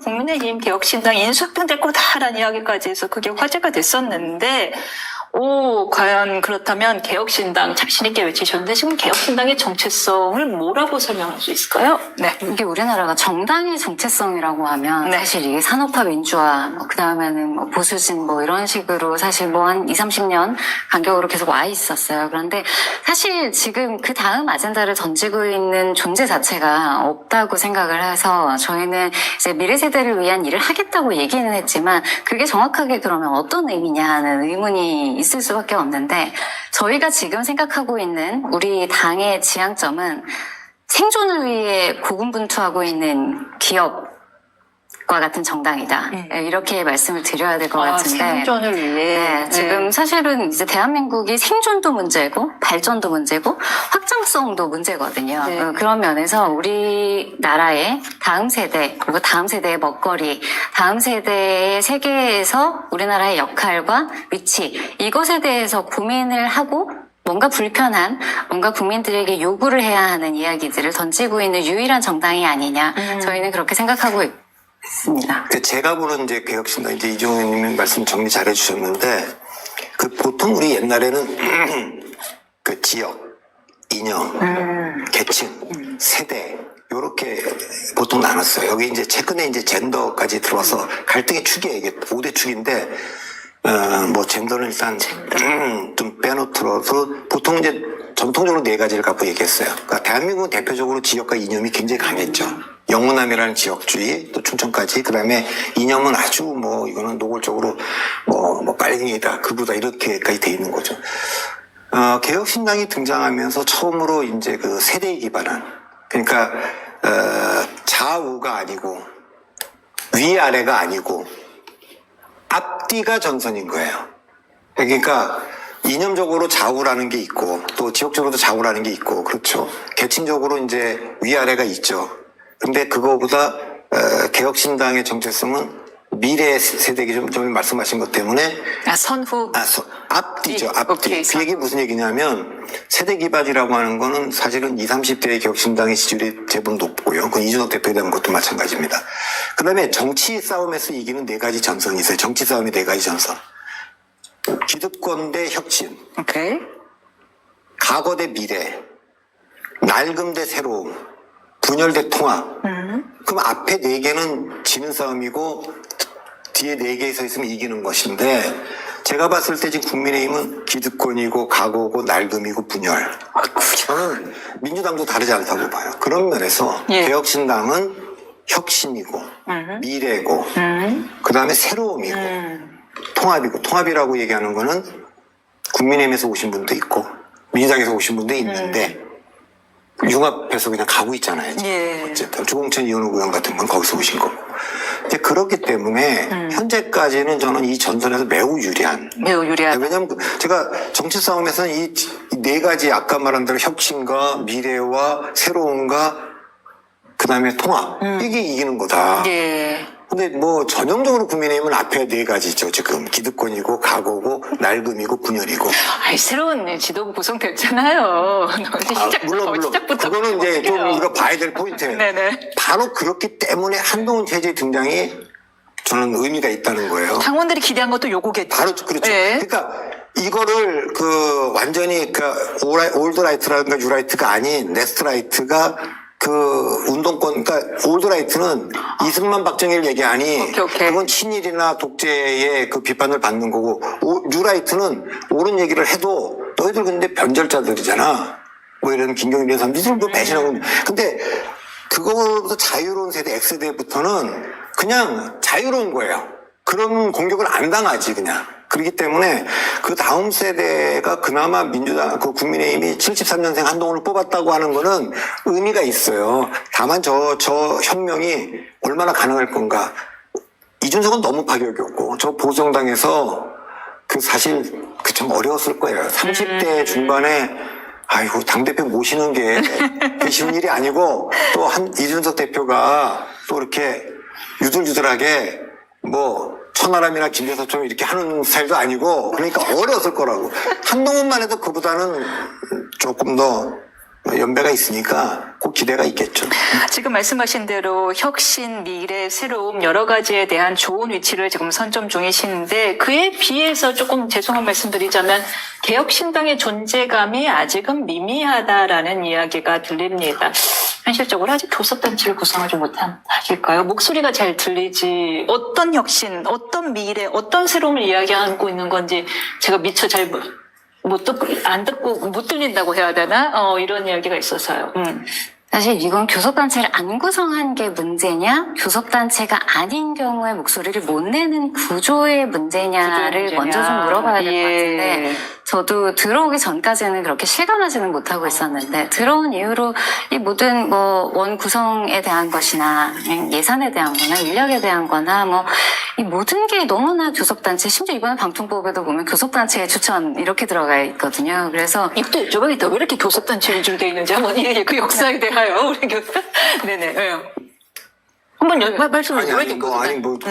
국민의힘 개혁신당 인수합병 될 거다라는 이야기까지 해서 그게 화제가 됐었는데 과연 그렇다면 개혁신당 자신있게 외치셨는데 지금 개혁신당의 정체성을 뭐라고 설명할 수 있을까요? 네. 이게 우리나라가 정당의 정체성이라고 하면 네. 사실 이게 산업화 민주화, 그 다음에는 보수진 이런 식으로 사실 한 20, 30년 간격으로 계속 와 있었어요. 그런데 사실 지금 그 다음 아젠다를 던지고 있는 존재 자체가 없다고 생각을 해서 저희는 이제 미래 세대를 위한 일을 하겠다고 얘기는 했지만 그게 정확하게 그러면 어떤 의미냐는 의문이 있을 수밖에 없는데 저희가 지금 생각하고 있는 우리 당의 지향점은 생존을 위해 고군분투하고 있는 기업과 같은 정당이다. 이렇게 말씀을 드려야 될 것 같은데. 생존을 위해. 네, 지금 사실은 이제 대한민국이 생존도 문제고 발전도 문제고 확장성도 문제거든요. 네. 그런 면에서 우리나라의 다음 세대 그리고 다음 세대의 먹거리, 다음 세대의 세계에서 우리나라의 역할과 위치 이것에 대해서 고민을 하고 뭔가 불편한, 뭔가 국민들에게 요구를 해야 하는 이야기들을 던지고 있는 유일한 정당이 아니냐. 저희는 그렇게 생각하고 있습니다. 제가 보는 이제 개혁신당, 이제 이종현 님이 말씀 정리 잘 해주셨는데, 보통 우리 옛날에는 그 지역, 이념, 계층, 세대, 요렇게 보통 나눴어요. 여기 이제 최근에 이제 젠더까지 들어와서 갈등의 축이에요. 이게 5대 축인데, 젠더는 일단 좀 빼놓더라도 보통 이제 전통적으로 4가지를 갖고 얘기했어요. 그러니까 대한민국은 대표적으로 지역과 이념이 굉장히 강했죠. 영문함이라는 지역주의, 또 춘천까지. 그 다음에 이념은 아주 이거는 노골적으로 빨갱이다, 극우다, 이렇게까지 돼 있는 거죠. 개혁신당이 등장하면서 처음으로 이제 그 세대에 기반한, 그러니까, 좌우가 아니고, 위아래가 아니고, 앞뒤가 전선인 거예요. 그러니까 이념적으로 좌우라는 게 있고 또 지역적으로도 좌우라는 게 있고 그렇죠. 계층적으로 이제 위아래가 있죠. 근데 그거보다 개혁신당의 정체성은 미래 세대기 좀 말씀하신 것 때문에 선후. 앞뒤죠. 앞뒤. 오케이, 그 얘기 무슨 얘기냐면 세대 기반이라고 하는 거는 사실은 20, 30대의 개혁신당의 지지율이 제법 높고요. 그건 이준석 대표에 대한 것도 마찬가지입니다. 그 다음에 정치 싸움에서 이기는 4가지 전선이 있어요. 정치 싸움의 4가지 전선. 기득권 대 혁신. 오케이. 과거 대 미래. 낡음 대 새로움. 분열 대 통합. 그럼 앞에 4개는 지는 싸움이고 뒤에 4개 서 있으면 이기는 것인데 제가 봤을 때 지금 국민의힘은 기득권이고 과거고 낡음이고 분열. 저는 민주당도 다르지 않다고 봐요. 그런 면에서 개혁신당은 혁신이고 미래고 그 다음에 새로움이고 통합이고, 통합이라고 얘기하는 거는 국민의힘에서 오신 분도 있고 민주당에서 오신 분도 있는데 융합해서 그냥 가고 있잖아요. 어쨌든 조홍천 이현우 의원 같은 건 거기서 오신 거고. 이제 그렇기 때문에 현재까지는 저는 이 전선에서 매우 유리한. 왜냐하면 제가 정치 싸움에서는 이 4가지 아까 말한 대로 혁신과 미래와 새로움과 그 다음에 통합 이게 이기는 거다. 근데 전형적으로 국민의힘은 앞에 4가지죠. 지금 기득권이고 과거고 낡음이고 분열이고. 새로운 지도부 구성됐잖아요. 물론 시작부터 그거는 이제 좀 이거 봐야 될 포인트예요. 네네. 바로 그렇기 때문에 한동훈 체제 등장이 저는 의미가 있다는 거예요. 당원들이 기대한 것도 요거겠죠. 바로 그렇죠. 그러니까 이거를 완전히 올드라이트라든가 유라이트가 아닌 레스트라이트가 운동권, 그러니까 올드라이트는 이승만 박정희를 얘기하니 그건 친일이나 독재의 그 비판을 받는 거고 뉴라이트는 옳은 얘기를 해도 너희들 근데 변절자들이잖아. 이런 김경일 이런 사람들도 배신하고 근데 그거보다 자유로운 세대 X세대부터는 그냥 자유로운 거예요. 그런 공격을 안 당하지 그냥. 그렇기 때문에 그 다음 세대가 그나마 민주당, 국민의힘이 73년생 한동훈을 뽑았다고 하는 거는 의미가 있어요. 다만 저 혁명이 얼마나 가능할 건가. 이준석은 너무 파격이었고, 저 보수정당에서 사실 참 어려웠을 거예요. 30대 중반에 아이고, 당대표 모시는 게 쉬운 일이 아니고, 또 이준석 대표가 또 이렇게 유들유들하게 천하람이나 김대섭처럼 이렇게 하는 스타일도 아니고 그러니까 어려웠을 거라고. 한동훈만 해도 그보다는 조금 더 연배가 있으니까 꼭 기대가 있겠죠. 지금 말씀하신 대로 혁신, 미래, 새로움 여러 가지에 대한 좋은 위치를 지금 선점 중이신데 그에 비해서 조금 죄송한 말씀드리자면 개혁신당의 존재감이 아직은 미미하다라는 이야기가 들립니다. 현실적으로 아직 교섭단체를 구성하지 못한 탓일까요? 목소리가 잘 들리지 어떤 혁신, 어떤 미래, 어떤 새로움을 이야기하고 있는 건지 제가 미처 잘 못 듣고 안 듣고 못 들린다고 해야 되나? 이런 이야기가 있어서요. 사실 이건 교섭단체를 안 구성한 게 문제냐, 교섭단체가 아닌 경우에 목소리를 못 내는 구조의 문제냐를 먼저 좀 물어봐야 될 것 같은데 저도 들어오기 전까지는 그렇게 실감하지는 못하고 있었는데 들어온 이후로 이 모든 뭐 원 구성에 대한 것이나 예산에 대한 거나 인력에 대한 거나 뭐 이 모든 게 너무나 교섭단체, 심지어 이번에 방통법에도 보면 교섭단체 추천 이렇게 들어가 있거든요. 그래서 이것도 여쭤봐야겠다. 왜 이렇게 교섭단체 위주로 돼 있는지 한번 그 역사에 대하여 우리 교사. 네네. 한번 말씀을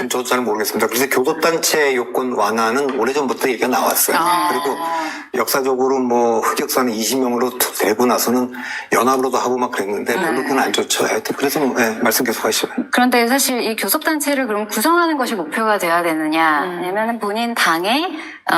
저도 잘 모르겠습니다. 그래서 교섭단체 요건 완화는 오래전부터 얘기가 나왔어요. 그리고 역사적으로 뭐 흑역사는 20명으로 되고 나서는 연합으로도 하고 막 그랬는데 별로 그건 안 좋죠. 하여튼 그래서 말씀 계속 하시죠. 그런데 사실 이 교섭단체를 그럼 구성하는 것이 목표가 돼야 되느냐 아니면 본인 당의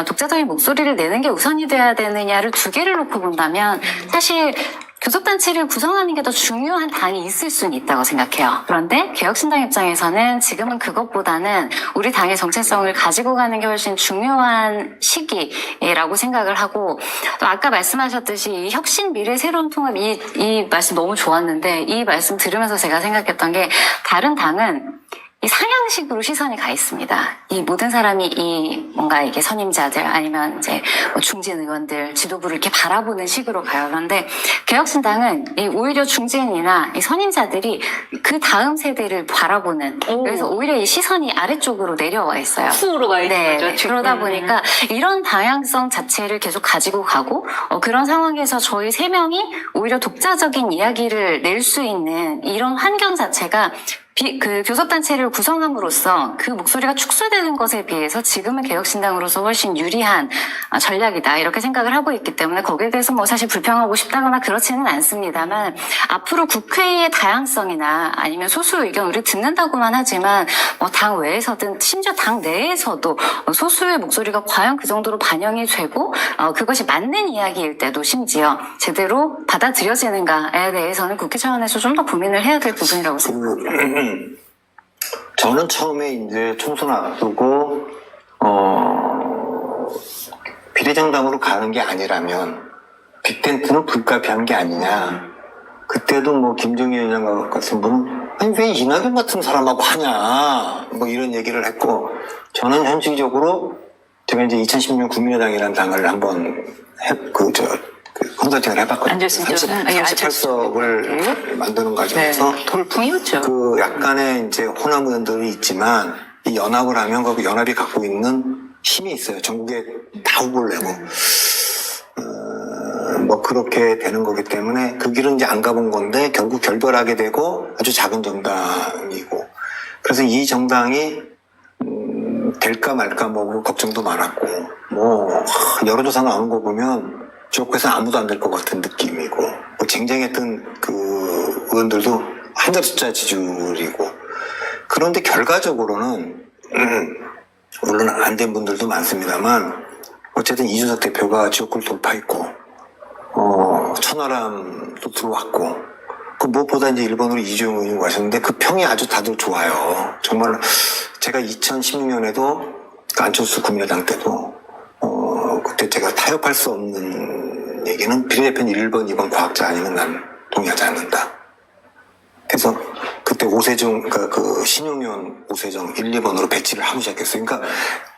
독자적인 목소리를 내는 게 우선이 돼야 되느냐를 두 개를 놓고 본다면 사실 교섭단체를 구성하는 게 더 중요한 당이 있을 수는 있다고 생각해요. 그런데 개혁신당 입장에서는 지금은 그것보다는 우리 당의 정체성을 가지고 가는 게 훨씬 중요한 시기라고 생각을 하고 또 아까 말씀하셨듯이 이 혁신, 미래, 새로운 통합 이 말씀 너무 좋았는데 이 말씀 들으면서 제가 생각했던 게 다른 당은 이 상향식으로 시선이 가 있습니다. 이 모든 사람이 이 뭔가 이게 선임자들 아니면 이제 뭐 중진 의원들 지도부를 이렇게 바라보는 식으로 가요. 그런데 개혁신당은 이 오히려 중진이나 이 선임자들이 그 다음 세대를 바라보는 그래서 오히려 이 시선이 아래쪽으로 내려와 있어요. 후로 가 있는 거죠. 지금. 그러다 보니까 이런 방향성 자체를 계속 가지고 가고 그런 상황에서 저희 세 명이 오히려 독자적인 이야기를 낼 수 있는 이런 환경 자체가 그 교섭단체를 구성함으로써 그 목소리가 축소되는 것에 비해서 지금은 개혁신당으로서 훨씬 유리한 전략이다 이렇게 생각을 하고 있기 때문에 거기에 대해서 뭐 사실 불평하고 싶다거나 그렇지는 않습니다만 앞으로 국회의 다양성이나 아니면 소수 의견 우리 듣는다고만 하지만 뭐 당 외에서든 심지어 당 내에서도 소수의 목소리가 과연 그 정도로 반영이 되고 그것이 맞는 이야기일 때도 심지어 제대로 받아들여지는가에 대해서는 국회 차원에서 좀 더 고민을 해야 될 부분이라고 생각합니다. 저는 처음에 이제 총선 앞두고 비례정당으로 가는 게 아니라면 빅텐트는 불가피한 게 아니냐. 그때도 뭐 김정희 의장 같은 분은 아니 왜 이낙연 같은 사람하고 하냐 뭐 이런 얘기를 했고 저는 현실적으로 제가 이제 2016년 국민의당이라는 당을 한번 컨설팅을 해봤거든요. 38석을 만드는 과정에서 돌풍이었죠. 그 약간의 이제 호남 의원들이 있지만 이 연합을 하면 그 연합이 갖고 있는 힘이 있어요. 전국에 다 후보를 내고 뭐 그렇게 되는 거기 때문에 그 길은 이제 안 가본 건데 결국 결별하게 되고 아주 작은 정당이고 그래서 이 정당이 될까 말까 뭐 걱정도 많았고 뭐 여론조사 나오는 거 보면 지역구에서 아무도 안 될 것 같은 느낌이고 뭐 쟁쟁했던 그 의원들도 한 자릿수 지지율이고 그런데 결과적으로는 물론 안 된 분들도 많습니다만 어쨌든 이준석 대표가 지역구를 돌파했고 천하람도 들어왔고 그 무엇보다 이제 일본으로 이주영 의원이 가셨는데 그 평이 아주 다들 좋아요. 정말 제가 2016년에도 안철수 국민의당 때도 그때 제가 타협할 수 없는 얘기는 비례대표는 1번, 2번 과학자 아니면 난 동의하지 않는다. 그래서 그때 오세정, 그러니까 그 신용현 오세정 1, 2번으로 배치를 하기 시작했어요. 그러니까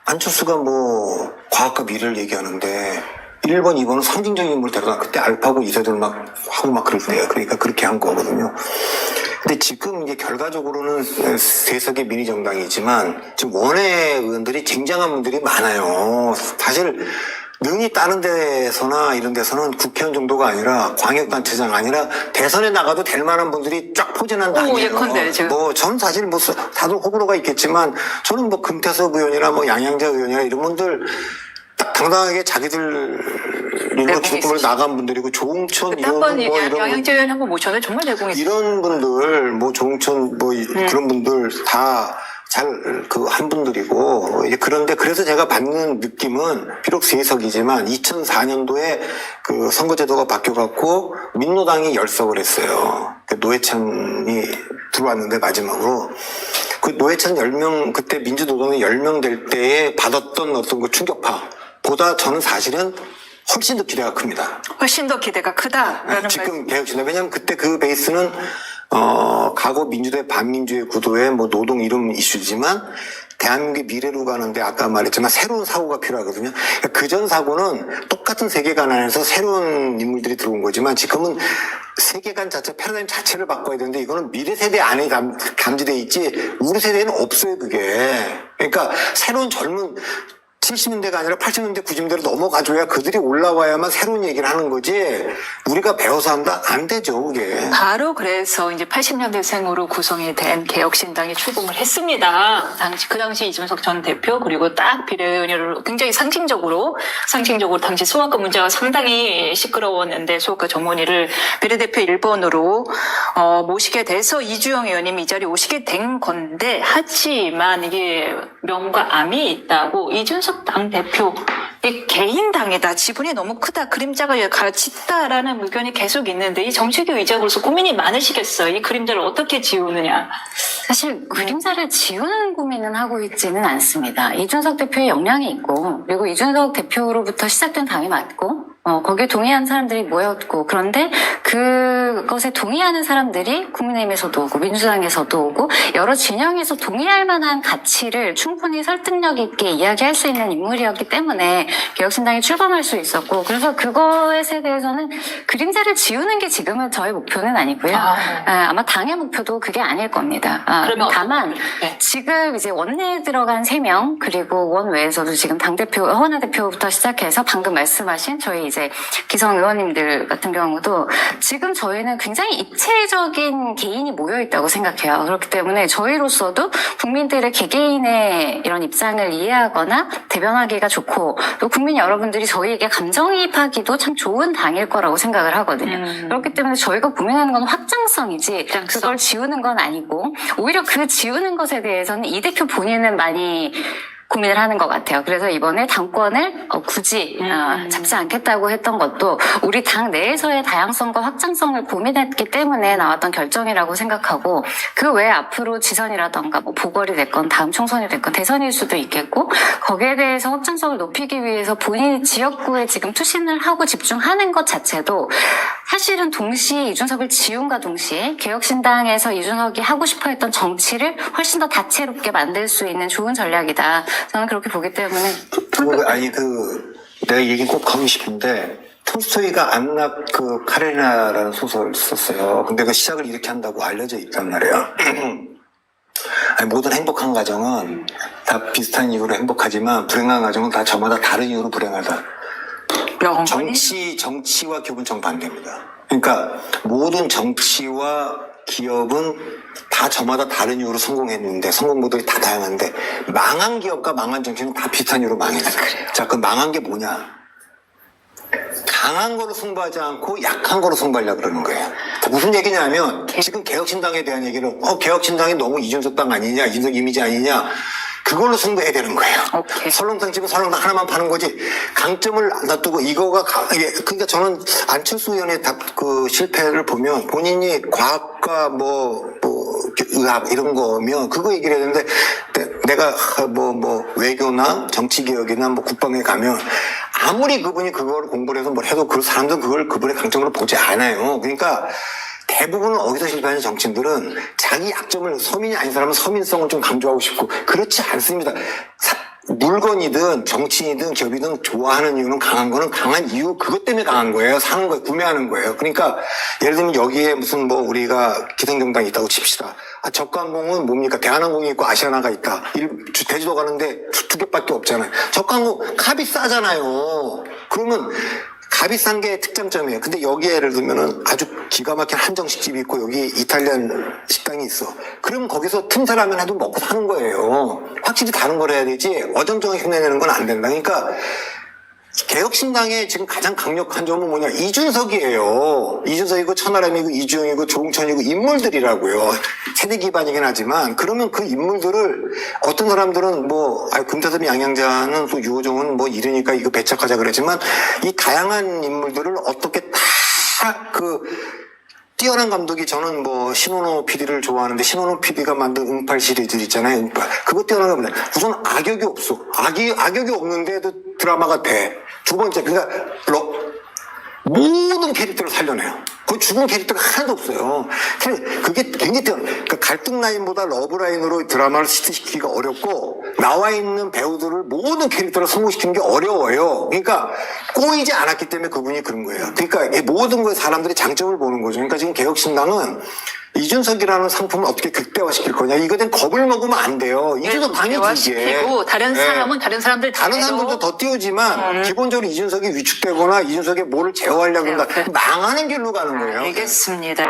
안철수가 뭐 과학과 미래를 얘기하는데 1번, 2번은 상징적인 인물을 데려다 그때 알파고 이세돌 막 하고 막 그럴 때요. 그러니까 그렇게 한 거거든요. 근데 지금 이제 결과적으로는 세석의 미니 정당이지만 지금 원외 의원들이 쟁쟁한 분들이 많아요. 사실 능히 다른 데서나 이런 데서는 국회의원 정도가 아니라 광역단체장 아니라 대선에 나가도 될 만한 분들이 쫙 포진한 당이에요. 예컨대 지금. 뭐 저는 사실 뭐 다들 호불호가 있겠지만 저는 뭐 금태섭 의원이나 뭐 양양자 의원이나 이런 분들 딱 당당하게 자기들이 일본 기독교를 나간 분들이고 조홍천 그때 이런 한번 뭐 이런 양현재 의원 한번 모셔도 정말 내공이 이런 분들 뭐 조홍천 뭐 그런 분들 다 잘 그 한 분들이고 이제 그런데 그래서 제가 받는 느낌은 비록 세석이지만 2004년도에 그 선거제도가 바뀌어갖고 민노당이 열석을 했어요. 노회찬이 들어왔는데 마지막으로 그 노회찬 10명 그때 민주노동이 10명 될 때에 받았던 어떤 그 충격파보다 저는 사실은 훨씬 더 기대가 큽니다. 훨씬 더 기대가 크다라는 지금 개혁신당 왜냐하면 그때 그 베이스는 과거 민주주의 반민주의 구도의 뭐 노동 이런 이슈지만 대한민국의 미래로 가는데 아까 말했지만 새로운 사고가 필요하거든요. 그전 사고는 똑같은 세계관 안에서 새로운 인물들이 들어온 거지만 지금은 세계관 자체 패러다임 자체를 바꿔야 되는데 이거는 미래 세대 안에 감지돼 있지 우리 세대에는 없어요 그게. 그러니까 새로운 젊은 70년대가 아니라 80년대, 90년대로 넘어가줘야 그들이 올라와야만 새로운 얘기를 하는 거지 우리가 배워서 한다? 안 되죠 그게. 바로 그래서 이제 80년대생으로 구성이 된 개혁신당이 출범을 했습니다. 그 당시 이준석 전 대표 그리고 딱 비례의원으로 굉장히 상징적으로 당시 소아과 문제가 상당히 시끄러웠는데 소아과 전문의를 비례대표 1번으로 모시게 돼서 이주영 의원님이 이 자리에 오시게 된 건데 하지만 이게 명과 암이 있다고 이준석 당 대표 이 개인 당이다. 지분이 너무 크다. 그림자가 짙다라는 의견이 계속 있는데 이 정책위 의장으로서 고민이 많으시겠어요. 이 그림자를 어떻게 지우느냐. 사실 그림자를 지우는 고민은 하고 있지는 않습니다. 이준석 대표의 역량이 있고 그리고 이준석 대표로부터 시작된 당이 맞고 거기에 동의하는 사람들이 모였고 그런데 그것에 동의하는 사람들이 국민의힘에서도 오고 민주당에서도 오고 여러 진영에서 동의할 만한 가치를 충분히 설득력 있게 이야기할 수 있는 인물이었기 때문에 개혁신당이 출범할 수 있었고 그래서 그것에 대해서는 그림자를 지우는 게 지금은 저의 목표는 아니고요. 아마 당의 목표도 그게 아닐 겁니다. 다만 네. 지금 이제 원내에 들어간 3명 그리고 원외에서도 지금 당대표, 허원하 대표부터 시작해서 방금 말씀하신 저희 이제 기성 의원님들 같은 경우도 지금 저희는 굉장히 입체적인 개인이 모여있다고 생각해요. 그렇기 때문에 저희로서도 국민들의 개개인의 이런 입장을 이해하거나 대변하기가 좋고 또 국민 여러분들이 저희에게 감정이입하기도 참 좋은 당일 거라고 생각을 하거든요. 그렇기 때문에 저희가 고민하는 건 확장성이지 그걸 지우는 건 아니고 오히려 그 지우는 것에 대해서는 이 대표 본인은 많이 고민을 하는 것 같아요. 그래서 이번에 당권을 굳이 잡지 않겠다고 했던 것도 우리 당 내에서의 다양성과 확장성을 고민했기 때문에 나왔던 결정이라고 생각하고 그 외에 앞으로 지선이라던가 뭐 보궐이 됐건 다음 총선이 됐건 대선일 수도 있겠고 거기에 대해서 확장성을 높이기 위해서 본인이 지역구에 지금 투신을 하고 집중하는 것 자체도 사실은 동시에 이준석을 지운과 동시에 개혁신당에서 이준석이 하고 싶어 했던 정치를 훨씬 더 다채롭게 만들 수 있는 좋은 전략이다. 저는 그렇게 보기 때문에. 아니 내가 얘기 꼭 하고 싶은데 톨스토이가 안나 그 카레나라는 소설을 썼어요. 근데 그 시작을 이렇게 한다고 알려져 있단 말이야. 아니, 모든 행복한 가정은 다 비슷한 이유로 행복하지만 불행한 가정은 다 저마다 다른 이유로 불행하다. 정치와 기업은 정반대입니다. 그러니까 모든 정치와 기업은 다 저마다 다른 이유로 성공했는데 성공 모델이 다 다양한데 망한 기업과 망한 정치는 다 비슷한 이유로 망했어요. 자, 그 망한 게 뭐냐? 강한 거로 승부하지 않고 약한 거로 승부하려고 그러는 거예요. 무슨 얘기냐면 지금 개혁신당에 대한 얘기를 개혁신당이 너무 이준석 당 아니냐 이준석 이미지 아니냐 그걸로 승부해야 되는 거예요. 설렁탕 집은 설렁탕 하나만 파는 거지 강점을 놔두고 이거가 그러니까 저는 안철수 의원의 그 실패를 보면 본인이 과학과 뭐 의학 이런 거면 그거 얘기를 해야 되는데 내가 뭐 외교나 정치개혁이나 뭐 국방에 가면 아무리 그분이 그거를 공부를 해서 뭘 해도 그 사람들은 그걸 그분의 강점으로 보지 않아요. 그러니까 대부분 어디서 실패하는 정치인들은 자기 약점을 서민이 아닌 사람은 서민성을 좀 강조하고 싶고 그렇지 않습니다. 물건이든 정치인이든 기업이든 좋아하는 이유는 강한 거는 강한 이유 그것 때문에 강한 거예요. 사는 거예요. 구매하는 거예요. 그러니까 예를 들면 여기에 무슨 뭐 우리가 기성정당이 있다고 칩시다. 저가항공은 뭡니까? 대한항공이 있고 아시아나가 있다. 대지도 가는데 두 개밖에 없잖아요. 저가항공 값이 싸잖아요. 그러면 값이 싼 게 특장점이에요. 근데 여기에 예를 들면은 아주 기가 막힌 한정식집이 있고 여기 이탈리안 식당이 있어. 그럼 거기서 틈새라면 해도 먹고 사는 거예요. 확실히 다른 걸 해야 되지 어정쩡하게 흉내내는 건 안 된다. 그러니까 개혁신당의 지금 가장 강력한 점은 뭐냐? 이준석이에요. 이준석이고 천하람이고 이주영이고 조홍천이고 인물들이라고요. 세대 기반이긴 하지만 그러면 그 인물들을 어떤 사람들은 금태섭 양양자는 또 유호정은 이러니까 이거 배척하자 그러지만 이 다양한 인물들을 어떻게 다 뛰어난 감독이 저는 신원호 PD를 좋아하는데 신원호 PD가 만든 응팔 시리즈 있잖아요. 응팔. 그거 뛰어난 겁니다. 우선 악역이 없어. 악역이 없는데도 드라마가 돼. 두 번째, 그러니까 모든 캐릭터를 살려내요. 그 죽은 캐릭터가 하나도 없어요. 그게 굉장히 뛰어난. 그러니까 갈등 라인보다 러브 라인으로 드라마를 히트시키기가 어렵고 나와 있는 배우들을 모든 캐릭터를 성공시키는 게 어려워요. 그러니까 꼬이지 않았기 때문에 그분이 그런 거예요. 그러니까 이 모든 거에 사람들이 장점을 보는 거죠. 그러니까 지금 개혁신당은 이준석이라는 상품을 어떻게 극대화시킬 거냐. 이거는 겁을 먹으면 안 돼요. 이준석 당연히 이게. 다른 사람은 다른 사람들 다른 사람들도 더 띄우지만 기본적으로 이준석이 위축되거나 이준석의 뭐를 제어하려고 한다. 망하는 길로 가는 거예요. 알겠습니다.